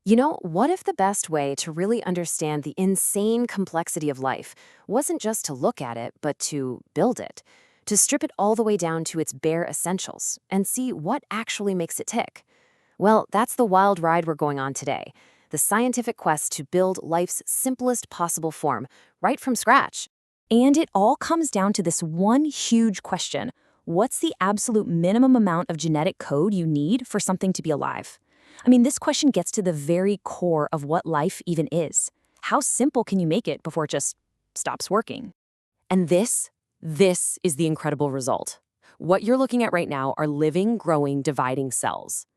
What if the best way to really understand the insane complexity of life wasn't just to look at it, but to build it? To strip it all the way down to its bare essentials and see what actually makes it tick? Well, that's the wild ride we're going on today. The scientific quest to build life's simplest possible form, right from scratch. And it all comes down to this one huge question. What's the absolute minimum amount of genetic code you need for something to be alive? This question gets to the very core of what life even is. How simple can you make it before it just stops working? And this is the incredible result. What you're looking at right now are living, growing, dividing cells.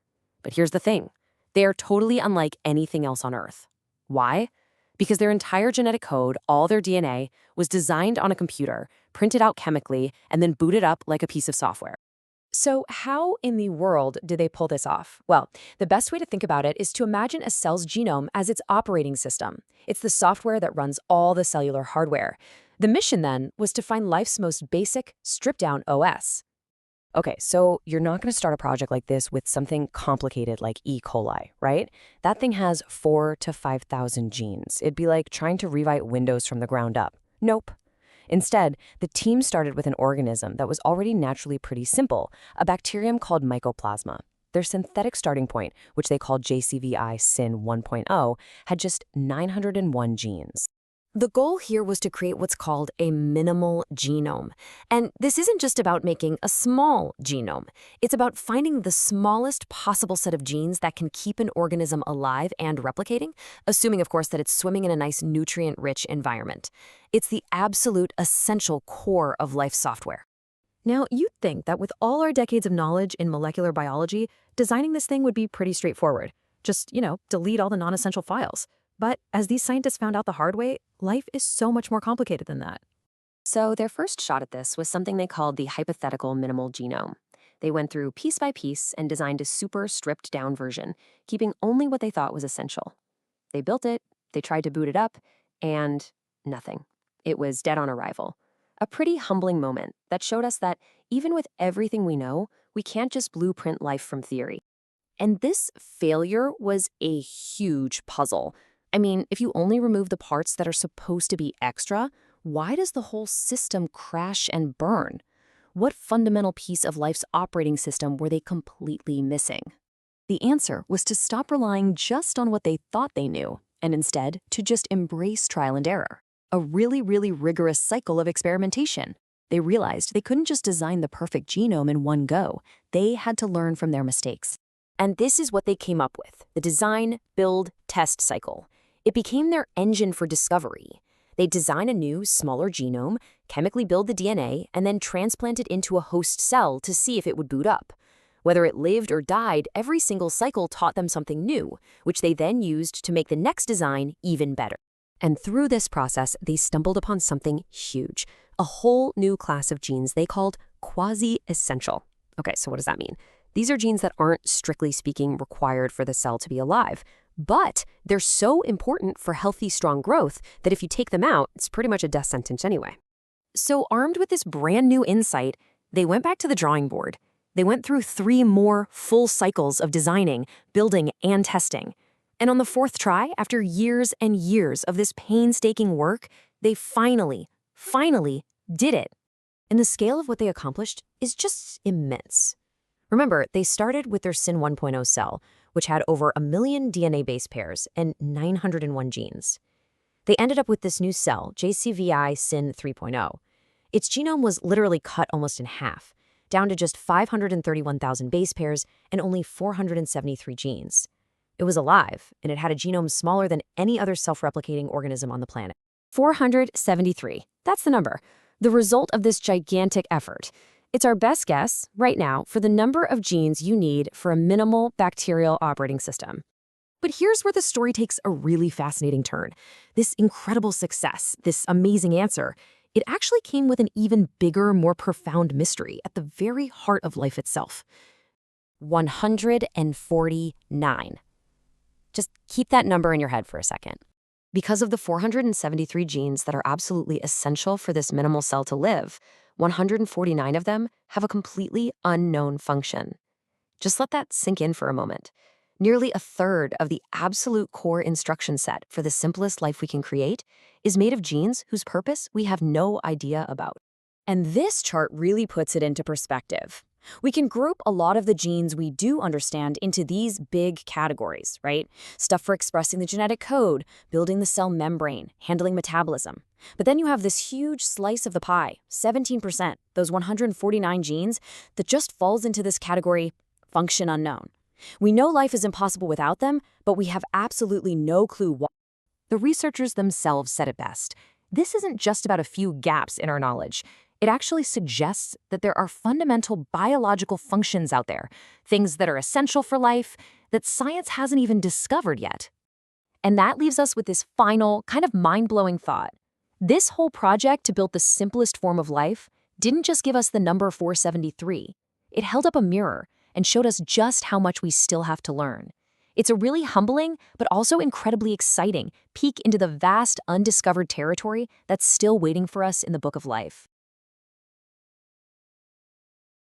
But here's the thing. They are totally unlike anything else on Earth. Why? Because their entire genetic code, all their DNA, was designed on a computer, printed out chemically, and then booted up like a piece of software. So how in the world did they pull this off? Well, the best way to think about it is to imagine a cell's genome as its operating system. It's the software that runs all the cellular hardware. The mission then was to find life's most basic, stripped-down OS. Okay, so you're not going to start a project like this with something complicated like E. coli, right? That thing has 4 to 5,000 genes. It'd be like trying to rewrite Windows from the ground up. Nope. Instead, the team started with an organism that was already naturally pretty simple, a bacterium called mycoplasma. Their synthetic starting point, which they called JCVI-syn3.0, had just 901 genes. The goal here was to create what's called a minimal genome. And this isn't just about making a small genome. It's about finding the smallest possible set of genes that can keep an organism alive and replicating, assuming, of course, that it's swimming in a nice nutrient-rich environment. It's the absolute essential core of life software. Now, you'd think that with all our decades of knowledge in molecular biology, designing this thing would be pretty straightforward. Just, delete all the non-essential files. But as these scientists found out the hard way, life is so much more complicated than that. So their first shot at this was something they called the hypothetical minimal genome. They went through piece by piece and designed a super stripped down version, keeping only what they thought was essential. They built it, they tried to boot it up, and nothing. It was dead on arrival. A pretty humbling moment that showed us that even with everything we know, we can't just blueprint life from theory. And this failure was a huge puzzle. If you only remove the parts that are supposed to be extra, why does the whole system crash and burn? What fundamental piece of life's operating system were they completely missing? The answer was to stop relying just on what they thought they knew, and instead to just embrace trial and error. A really, really rigorous cycle of experimentation. They realized they couldn't just design the perfect genome in one go. They had to learn from their mistakes. And this is what they came up with, the design, build, test cycle. It became their engine for discovery. They design a new, smaller genome, chemically build the DNA, and then transplant it into a host cell to see if it would boot up. Whether it lived or died, every single cycle taught them something new, which they then used to make the next design even better. And through this process, they stumbled upon something huge, a whole new class of genes they called quasi-essential. Okay, so what does that mean? These are genes that aren't, strictly speaking, required for the cell to be alive. But they're so important for healthy, strong growth that if you take them out, it's pretty much a death sentence anyway. So armed with this brand new insight, they went back to the drawing board. They went through 3 more full cycles of designing, building, and testing. And on the 4th try, after years and years of this painstaking work, they finally did it. And the scale of what they accomplished is just immense. Remember, they started with their SYN1.0 cell, which had over 1 million DNA base pairs and 901 genes. They ended up with this new cell, JCVI-syn3.0. Its genome was literally cut almost in half, down to just 531,000 base pairs and only 473 genes. It was alive, and it had a genome smaller than any other self-replicating organism on the planet. 473. That's the number. The result of this gigantic effort. It's our best guess, right now, for the number of genes you need for a minimal bacterial operating system. But here's where the story takes a really fascinating turn. This incredible success, this amazing answer, it actually came with an even bigger, more profound mystery at the very heart of life itself. 149. Just keep that number in your head for a second. Because of the 473 genes that are absolutely essential for this minimal cell to live, 149 of them have a completely unknown function. Just let that sink in for a moment. Nearly a third of the absolute core instruction set for the simplest life we can create is made of genes whose purpose we have no idea about. And this chart really puts it into perspective. We can group a lot of the genes we do understand into these big categories, right? Stuff for expressing the genetic code, building the cell membrane, handling metabolism. But then you have this huge slice of the pie, 17%, those 149 genes, that just falls into this category, function unknown. We know life is impossible without them, but we have absolutely no clue why. The researchers themselves said it best. This isn't just about a few gaps in our knowledge. It actually suggests that there are fundamental biological functions out there, things that are essential for life, that science hasn't even discovered yet. And that leaves us with this final, kind of mind-blowing thought. This whole project to build the simplest form of life didn't just give us the number 473. It held up a mirror and showed us just how much we still have to learn. It's a really humbling, but also incredibly exciting peek into the vast undiscovered territory that's still waiting for us in the Book of Life.